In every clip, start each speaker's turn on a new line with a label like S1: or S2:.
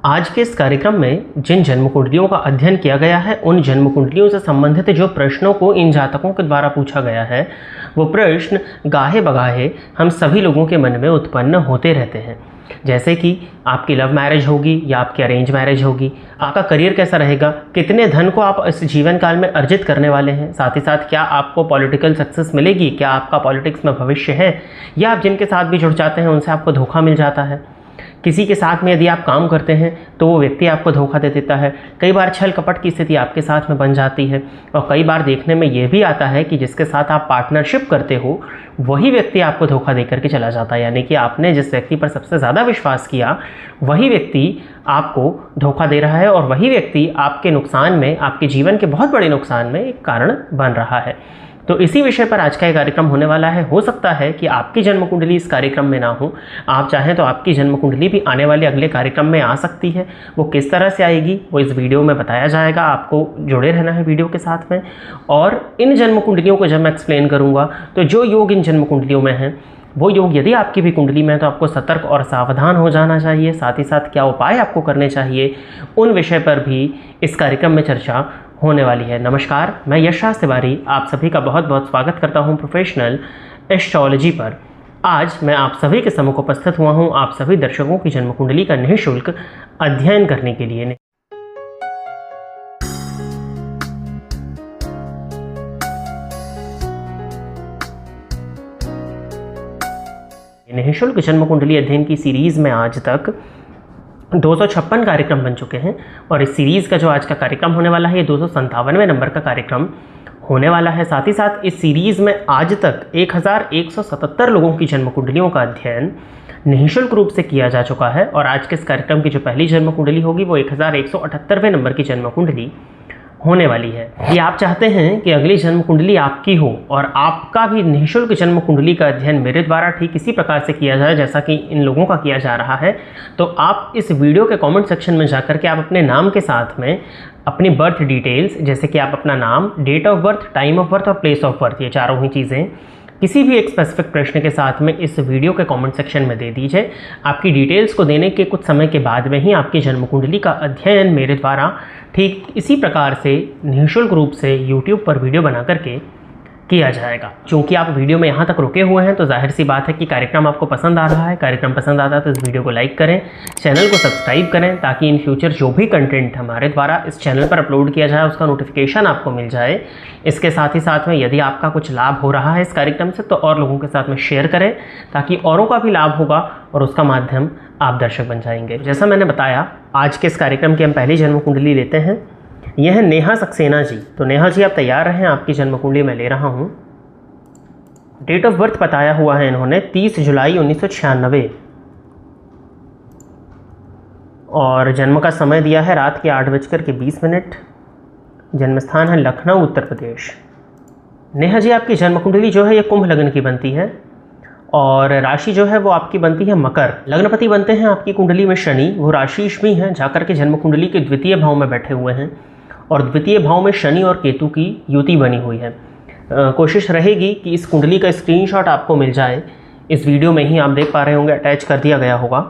S1: आज के इस कार्यक्रम में जिन जन्म कुंडलियों का अध्ययन किया गया है, उन जन्म कुंडलियों से संबंधित जो प्रश्नों को इन जातकों के द्वारा पूछा गया है, वो प्रश्न गाहे बगाहे हम सभी लोगों के मन में उत्पन्न होते रहते हैं। जैसे कि आपकी लव मैरिज होगी या आपकी अरेंज मैरिज होगी, आपका करियर कैसा रहेगा, कितने धन को आप इस जीवन काल में अर्जित करने वाले हैं, साथ ही साथ क्या आपको पॉलिटिकल सक्सेस मिलेगी, क्या आपका पॉलिटिक्स में भविष्य है, या आप जिनके साथ भी जुड़ जाते हैं उनसे आपको धोखा मिल जाता है। किसी के साथ में यदि आप काम करते हैं तो वो व्यक्ति आपको धोखा दे देता है। कई बार छल कपट की स्थिति आपके साथ में बन जाती है और कई बार देखने में ये भी आता है कि जिसके साथ आप पार्टनरशिप करते हो वही व्यक्ति आपको धोखा दे करके चला जाता है। यानी कि आपने जिस व्यक्ति पर सबसे ज़्यादा विश्वास किया वही व्यक्ति आपको धोखा दे रहा है और वही व्यक्ति आपके नुकसान में, आपके जीवन के बहुत बड़े नुकसान में एक कारण बन रहा है। तो इसी विषय पर आज का ये कार्यक्रम होने वाला है। हो सकता है कि आपकी जन्म कुंडली इस कार्यक्रम में ना हो, आप चाहें तो आपकी जन्म कुंडली भी आने वाले अगले कार्यक्रम में आ सकती है। वो किस तरह से आएगी वो इस वीडियो में बताया जाएगा, आपको जुड़े रहना है वीडियो के साथ में। और इन जन्म कुंडलियों को जब मैं एक्सप्लेन करूँगा तो जो योग इन जन्म कुंडलियों में हैं वो योग यदि आपकी भी कुंडली में है तो आपको सतर्क और सावधान हो जाना चाहिए। साथ ही साथ क्या उपाय आपको करने चाहिए, उन विषय पर भी इस कार्यक्रम में चर्चा होने वाली है। नमस्कार, मैं यशराज तिवारी आप सभी का बहुत बहुत स्वागत करता हूं प्रोफेशनल एस्ट्रोलॉजी पर। आज मैं आप सभी के सम्मुख उपस्थित हुआ हूं आप सभी दर्शकों की जन्म कुंडली का निःशुल्क अध्ययन करने के लिए। निःशुल्क जन्म कुंडली अध्ययन की सीरीज़ में आज तक 256 कार्यक्रम बन चुके हैं और इस सीरीज़ का जो आज का कार्यक्रम होने वाला है ये 257वें नंबर का कार्यक्रम होने वाला है। साथ ही साथ इस सीरीज़ में आज तक 1177 लोगों की जन्म कुंडलियों का अध्ययन निःशुल्क रूप से किया जा चुका है और आज के इस कार्यक्रम की जो पहली जन्म कुंडली होगी वो 1178वें नंबर की जन्म कुंडली होने वाली है। ये आप चाहते हैं कि अगली जन्म कुंडली आपकी हो और आपका भी निःशुल्क जन्म कुंडली का अध्ययन मेरे द्वारा ठीक इसी प्रकार से किया जाए जैसा कि इन लोगों का किया जा रहा है, तो आप इस वीडियो के कमेंट सेक्शन में जाकर के आप अपने नाम के साथ में अपनी बर्थ डिटेल्स, जैसे कि आप अपना नाम, date of birth, time of birth और प्लेस ऑफ बर्थ, ये चारों ही चीज़ें किसी भी एक स्पेसिफिक प्रश्न के साथ में इस वीडियो के कमेंट सेक्शन में दे दीजिए। आपकी डिटेल्स को देने के कुछ समय के बाद में ही आपकी जन्म कुंडली का अध्ययन मेरे द्वारा ठीक इसी प्रकार से निःशुल्क रूप से YouTube पर वीडियो बना करके किया जाएगा। चूँकि आप वीडियो में यहाँ तक रुके हुए हैं तो जाहिर सी बात है कि कार्यक्रम आपको पसंद आ रहा है। कार्यक्रम पसंद आता है तो इस वीडियो को लाइक करें, चैनल को सब्सक्राइब करें ताकि इन फ्यूचर जो भी कंटेंट हमारे द्वारा इस चैनल पर अपलोड किया जाए उसका नोटिफिकेशन आपको मिल जाए। इसके साथ ही साथ में यदि आपका कुछ लाभ हो रहा है इस कार्यक्रम से तो और लोगों के साथ में शेयर करें ताकि औरों का भी लाभ होगा और उसका माध्यम आप दर्शक बन जाएंगे। जैसा मैंने बताया, आज के इस कार्यक्रम की हम पहली जन्म कुंडली लेते हैं। यह है नेहा सक्सेना जी। तो नेहा जी आप तैयार रहें, आपकी जन्म कुंडली मैं ले रहा हूँ। डेट ऑफ बर्थ बताया हुआ है इन्होंने 30 जुलाई 1996 और जन्म का समय दिया है रात के 8:20। जन्म स्थान है लखनऊ, उत्तर प्रदेश। नेहा जी आपकी जन्म कुंडली जो है ये कुंभ लग्न की बनती है और राशि जो है वो आपकी बनती है मकर। लग्नपति बनते हैं आपकी कुंडली में शनि, वो राशिश भी हैं, जाकर के जन्म कुंडली के द्वितीय भाव में बैठे हुए हैं और द्वितीय भाव में शनि और केतु की युति बनी हुई है। कोशिश रहेगी कि इस कुंडली का स्क्रीनशॉट आपको मिल जाए। इस वीडियो में ही आप देख पा रहे होंगे, अटैच कर दिया गया होगा।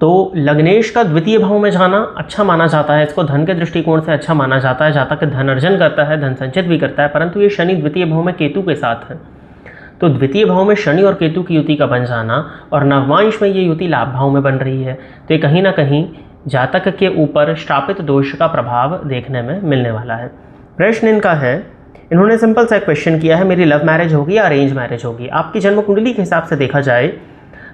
S1: तो लग्नेश का द्वितीय भाव में जाना अच्छा माना जाता है, इसको धन के दृष्टिकोण से अच्छा माना जाता है। जातक धन अर्जन करता है, धन संचित भी करता है, परंतु ये शनि द्वितीय भाव में केतु के साथ है। तो द्वितीय भाव में शनि और केतु की युति का बन जाना और नवमांश में ये युति लाभ भाव में बन रही है, तो ये कहीं ना कहीं जातक के ऊपर श्रापित दोष का प्रभाव देखने में मिलने वाला है। प्रश्न इनका है, इन्होंने सिंपल सा क्वेश्चन किया है, मेरी लव मैरिज होगी या अरेंज मैरिज होगी। आपकी जन्म कुंडली के हिसाब से देखा जाए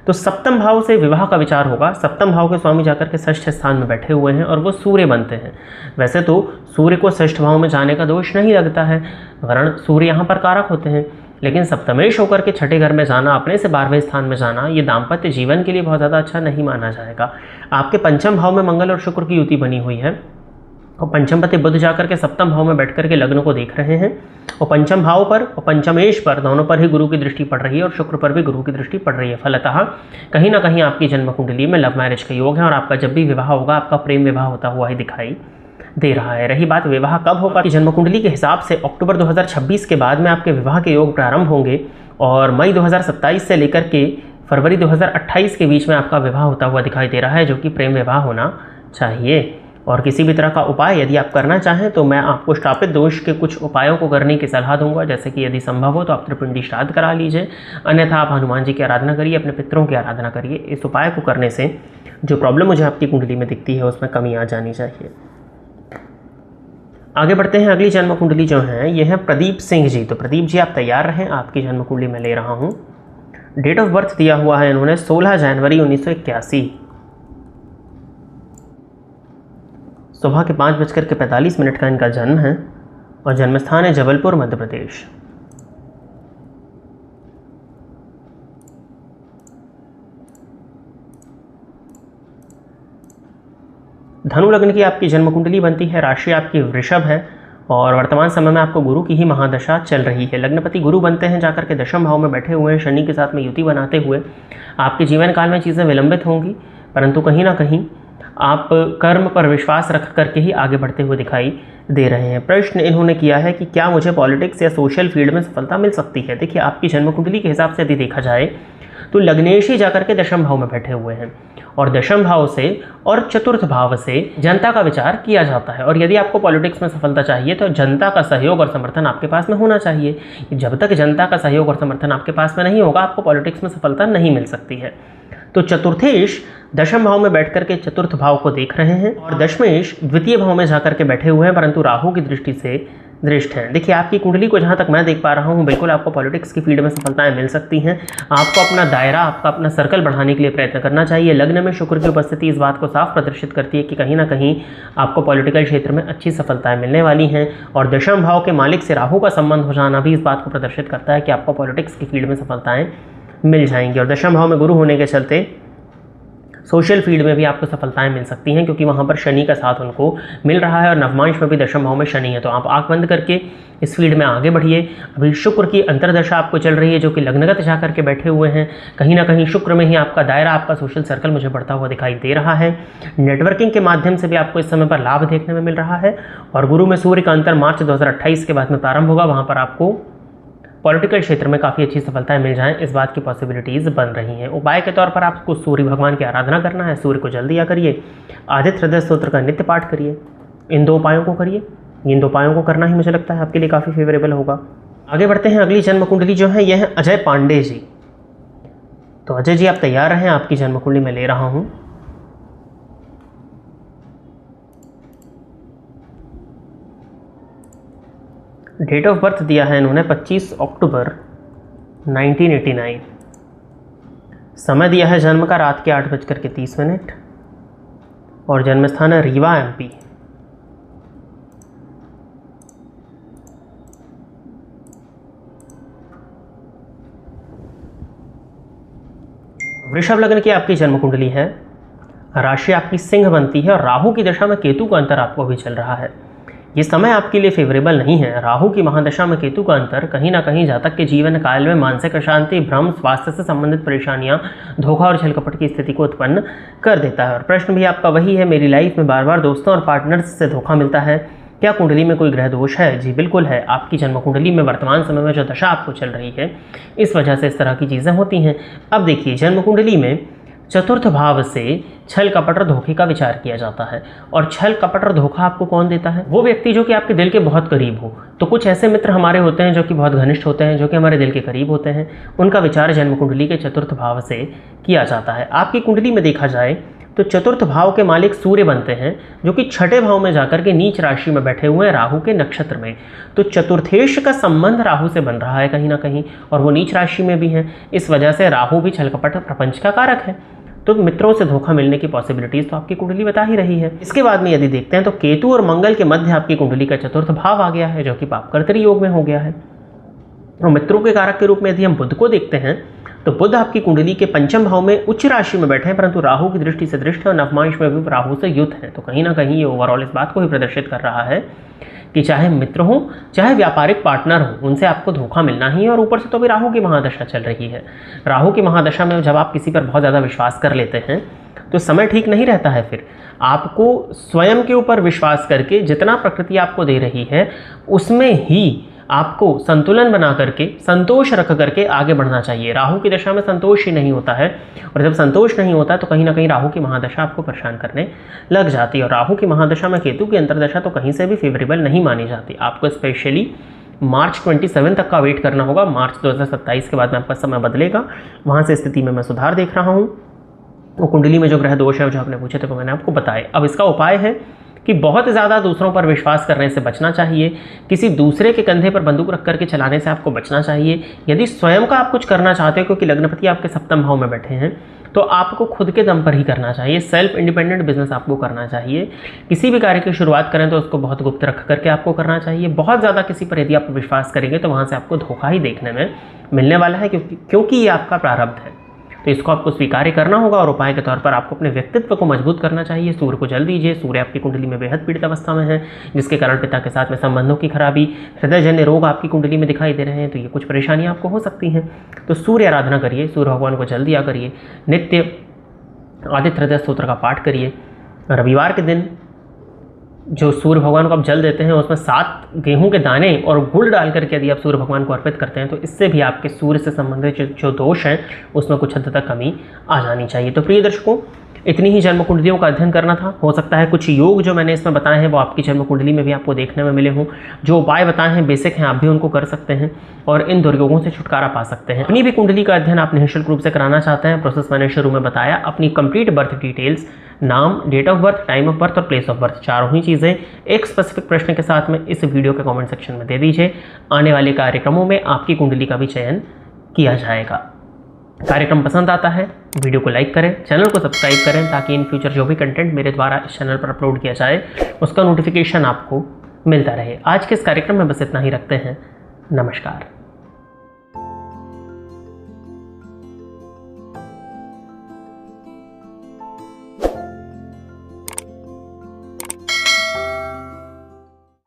S1: तो सप्तम भाव से विवाह का विचार होगा। सप्तम भाव के स्वामी जाकर के षष्ठ स्थान में बैठे हुए हैं और वो सूर्य बनते हैं। वैसे तो सूर्य को षष्ठ भाव में जाने का दोष नहीं लगता है, वर्ण सूर्य यहाँ पर कारक होते हैं, लेकिन सप्तमेश होकर के छठे घर में जाना, अपने से 12वें स्थान में जाना, ये दाम्पत्य जीवन के लिए बहुत ज़्यादा अच्छा नहीं माना जाएगा। आपके पंचम भाव में मंगल और शुक्र की युति बनी हुई है और पंचमपति बुध जाकर के सप्तम भाव में बैठ करके लग्न को देख रहे हैं और पंचम भाव पर और पंचमेश पर दोनों पर ही गुरु की दृष्टि पड़ रही है और शुक्र पर भी गुरु की दृष्टि पड़ रही है। फलतः कहीं ना कहीं आपकी जन्म कुंडली में लव मैरिज का योग है और आपका जब भी विवाह होगा आपका प्रेम विवाह होता हुआ ही दिखाई दे रहा है। रही बात विवाह कब होगा, कि जन्म कुंडली के हिसाब से अक्टूबर 2026 के बाद में आपके विवाह के योग प्रारंभ होंगे और मई 2027 से लेकर के फरवरी 2028 के बीच में आपका विवाह होता हुआ दिखाई दे रहा है, जो कि प्रेम विवाह होना चाहिए। और किसी भी तरह का उपाय यदि आप करना चाहें तो मैं आपको श्रापित दोष के कुछ उपायों को करने की सलाह दूंगा, जैसे कि यदि संभव हो तो आप त्रिपिंडी श्राद्ध करा लीजिए, अन्यथा आप हनुमान जी की आराधना करिए, अपने पितरों की आराधना करिए। इस उपाय को करने से जो प्रॉब्लम मुझे आपकी कुंडली में दिखती है उसमें कमी आ जानी चाहिए। आगे बढ़ते हैं। अगली जन्म कुंडली जो है ये है प्रदीप सिंह जी। तो प्रदीप जी आप तैयार रहें, आपकी जन्म कुंडली में ले रहा हूँ। डेट ऑफ बर्थ दिया हुआ है इन्होंने 16 जनवरी 1981, सुबह के 5:45 का इनका जन्म है और जन्म स्थान है जबलपुर, मध्य प्रदेश। धनु लग्न की आपकी जन्म कुंडली बनती है, राशि आपकी वृषभ है और वर्तमान समय में आपको गुरु की ही महादशा चल रही है। लग्नपति गुरु बनते हैं जाकर के दशम भाव में बैठे हुए हैं, शनि के साथ में युति बनाते हुए आपके जीवन काल में चीज़ें विलंबित होंगी, परंतु कहीं ना कहीं आप कर्म पर विश्वास रख करके ही आगे बढ़ते हुए दिखाई दे रहे हैं। प्रश्न इन्होंने किया है कि क्या मुझे पॉलिटिक्स या सोशल फील्ड में सफलता मिल सकती है। देखिए आपकी जन्म कुंडली के हिसाब से यदि देखा जाए तो लग्नेश ही जाकर के दशम भाव में बैठे हुए हैं और दशम भाव से और चतुर्थ भाव से जनता का विचार किया जाता है। और यदि आपको पॉलिटिक्स में सफलता चाहिए तो जनता का सहयोग और समर्थन आपके पास में होना चाहिए। जब तक जनता का सहयोग और समर्थन आपके पास में नहीं होगा आपको पॉलिटिक्स में सफलता नहीं मिल सकती है। तो चतुर्थेश दशम भाव में बैठ करके चतुर्थ भाव को देख रहे हैं और दशमेश द्वितीय भाव में जाकर के बैठे हुए हैं, परंतु राहु की दृष्टि से दृष्ट हैं। देखिए आपकी कुंडली को जहाँ तक मैं देख पा रहा हूँ बिल्कुल आपको पॉलिटिक्स की फील्ड में सफलताएं मिल सकती हैं। आपको अपना दायरा, आपका अपना सर्कल बढ़ाने के लिए प्रयत्न करना चाहिए। लग्न में शुक्र की उपस्थिति इस बात को साफ प्रदर्शित करती है कि कहीं ना कहीं आपको पॉलिटिकल क्षेत्र में अच्छी सफलताएं मिलने वाली हैं और दशम भाव के मालिक से राहु का संबंध हो जाना भी इस बात को प्रदर्शित करता है कि आपको पॉलिटिक्स की फील्ड में सफलताएं मिल जाएंगी। और दशम भाव में गुरु होने के चलते सोशल फील्ड में भी आपको सफलताएं मिल सकती हैं, क्योंकि वहाँ पर शनि का साथ उनको मिल रहा है और नवमांश में भी दशम भाव में शनि है। तो आप आंख बंद करके इस फील्ड में आगे बढ़िए। अभी शुक्र की अंतर्दशा आपको चल रही है जो कि लग्नगत जा करके बैठे हुए हैं। कहीं ना कहीं शुक्र में ही आपका दायरा, आपका सोशल सर्कल मुझे बढ़ता हुआ दिखाई दे रहा है। नेटवर्किंग के माध्यम से भी आपको इस समय पर लाभ देखने में मिल रहा है। और गुरु में सूर्य का अंतर मार्च 2028 के बाद में प्रारंभ होगा, वहाँ पर आपको पॉलिटिकल क्षेत्र में काफ़ी अच्छी सफलताएं मिल जाएं, इस बात की पॉसिबिलिटीज़ बन रही हैं। उपाय के तौर पर आपको सूर्य भगवान की आराधना करना है, सूर्य को जल दिया करिए, आदित्य हृदय स्तोत्र का नित्य पाठ करिए, इन 2 उपायों को करिए। इन 2 उपायों को करना ही मुझे लगता है आपके लिए काफ़ी फेवरेबल होगा। आगे बढ़ते हैं। अगली जन्म कुंडली जो है यह है अजय पांडे जी। तो अजय जी आप तैयार रहें, आपकी जन्म कुंडली में ले रहा हूँ। डेट ऑफ बर्थ दिया है इन्होंने 25 अक्टूबर 1989, समय दिया है जन्म का रात के 8:30 और जन्म स्थान है रीवा, MP। वृषभ लग्न की आपकी जन्म कुंडली है, राशि आपकी सिंह बनती है और राहु की दशा में केतु का अंतर आपको भी चल रहा है। ये समय आपके लिए फेवरेबल नहीं है। राहु की महादशा में केतु का अंतर कहीं ना कहीं जातक के जीवन काल में मानसिक अशांति, भ्रम, स्वास्थ्य से संबंधित परेशानियां, धोखा और छलकपट की स्थिति को उत्पन्न कर देता है। और प्रश्न भी आपका वही है, मेरी लाइफ में बार बार दोस्तों और पार्टनर्स से धोखा मिलता है, क्या कुंडली में कोई ग्रह दोष है? जी बिल्कुल है। आपकी जन्म कुंडली में वर्तमान समय में जो दशा आपको चल रही है इस वजह से इस तरह की चीज़ें होती हैं। अब देखिए जन्म कुंडली में चतुर्थ भाव से छल कपट और धोखे का विचार किया जाता है। और छल कपट और धोखा आपको कौन देता है? वो व्यक्ति जो कि आपके दिल के बहुत करीब हो। तो कुछ ऐसे मित्र हमारे होते हैं जो कि बहुत घनिष्ठ होते हैं, जो कि हमारे दिल के करीब होते हैं, उनका विचार जन्म कुंडली के चतुर्थ भाव से किया जाता है। आपकी कुंडली में देखा जाए तो चतुर्थ भाव के मालिक सूर्य बनते हैं, जो कि छठे भाव में जाकर के नीच राशि में बैठे हुए हैं राहु के नक्षत्र में। तो चतुर्थेश का संबंध राहु से बन रहा है कहीं ना कहीं, और वो नीच राशि में भी है। इस वजह से राहु भी छलकपट प्रपंच का कारक है। तो मित्रों से धोखा मिलने की पॉसिबिलिटीज तो आपकी कुंडली बता ही रही है। इसके बाद में यदि देखते हैं तो केतु और मंगल के मध्य आपकी कुंडली का चतुर्थ भाव आ गया है, जो कि पापकर्तरी योग में हो गया है। और मित्रों के कारक के रूप में यदि हम बुध को देखते हैं तो बुध आपकी कुंडली के पंचम भाव में उच्च राशि में बैठे हैं, परंतु राहु की दृष्टि से दृष्ट है और नवमांश में भी राहु से युत है। तो कहीं ना कहीं ये ओवरऑल इस बात को ही प्रदर्शित कर रहा है कि चाहे मित्र हो, चाहे व्यापारिक पार्टनर हो, उनसे आपको धोखा मिलना ही है। और ऊपर से तो भी राहु की महादशा चल रही है। राहु की महादशा में जब आप किसी पर बहुत ज़्यादा विश्वास कर लेते हैं तो समय ठीक नहीं रहता है। फिर आपको स्वयं के ऊपर विश्वास करके जितना प्रकृति आपको दे रही है उसमें ही आपको संतुलन बना करके, संतोष रख करके आगे बढ़ना चाहिए। राहु की दशा में संतोष ही नहीं होता है, और जब संतोष नहीं होता तो कहीं ना कहीं राहु की महादशा आपको परेशान करने लग जाती है। और राहु की महादशा में केतु की अंतर्दशा तो कहीं से भी फेवरेबल नहीं मानी जाती। आपको स्पेशली मार्च 27 तक का वेट करना होगा। मार्च 2027 के बाद में आपका समय बदलेगा, वहाँ से स्थिति में मैं सुधार देख रहा हूँ। वो कुंडली में जो ग्रह दोष है जो आपने पूछे थे वो मैंने आपको बताए। अब इसका उपाय है कि बहुत ज़्यादा दूसरों पर विश्वास करने से बचना चाहिए। किसी दूसरे के कंधे पर बंदूक रख करके चलाने से आपको बचना चाहिए। यदि स्वयं का आप कुछ करना चाहते हो, क्योंकि लग्नपति आपके सप्तम भाव में बैठे हैं, तो आपको खुद के दम पर ही करना चाहिए। सेल्फ इंडिपेंडेंट बिजनेस आपको करना चाहिए। किसी भी कार्य की शुरुआत करें तो उसको बहुत गुप्त रख करके आपको करना चाहिए। बहुत ज़्यादा किसी पर यदि आप विश्वास करेंगे तो वहाँ से आपको धोखा ही देखने में मिलने वाला है, क्योंकि ये आपका प्रारब्ध है। तो इसको आपको स्वीकार करना होगा। और उपाय के तौर पर आपको अपने व्यक्तित्व को मजबूत करना चाहिए। सूर्य को जल दीजिए। सूर्य आपकी कुंडली में बेहद पीड़ित अवस्था में है, जिसके कारण पिता के साथ में संबंधों की खराबी, हृदयजन्य रोग आपकी कुंडली में दिखाई दे रहे हैं। तो ये कुछ परेशानियां आपको हो सकती हैं। तो सूर्य आराधना करिए, सूर्य भगवान को जल दिया करिए, नित्य आदित्य हृदय स्तोत्र का पाठ करिए। रविवार के दिन जो सूर्य भगवान को आप जल देते हैं उसमें 7 गेहूं के दाने और गुड़ डाल करके यदि आप सूर्य भगवान को अर्पित करते हैं तो इससे भी आपके सूर्य से संबंधित जो दोष हैं उसमें कुछ हद तक कमी आ जानी चाहिए। तो प्रिय दर्शकों, इतनी ही जन्म कुंडलियों का अध्ययन करना था। हो सकता है कुछ योग जो मैंने इसमें बताए हैं वो आपकी जन्म कुंडली में भी आपको देखने में मिले हों। जो उपाय बताए हैं बेसिक हैं, आप भी उनको कर सकते हैं और इन दुर्योगों से छुटकारा पा सकते हैं। अपनी भी कुंडली का अध्ययन आप निःशुल्क रूप से कराना चाहते हैं, प्रोसेस मैंने शुरू में बताया। अपनी कंप्लीट बर्थ डिटेल्स, नाम, date of birth, time of birth और प्लेस ऑफ बर्थ, चारों ही चीज़ें एक स्पेसिफिक प्रश्न के साथ में इस वीडियो के कमेंट सेक्शन में दे दीजिए। आने वाले कार्यक्रमों में आपकी कुंडली का भी चयन किया जाएगा। कार्यक्रम पसंद आता है वीडियो को लाइक करें, चैनल को सब्सक्राइब करें, ताकि इन फ्यूचर जो भी कंटेंट मेरे द्वारा इस चैनल पर अपलोड किया जाए उसका नोटिफिकेशन आपको मिलता रहे। आज के इस कार्यक्रम में बस इतना ही रखते हैं। नमस्कार।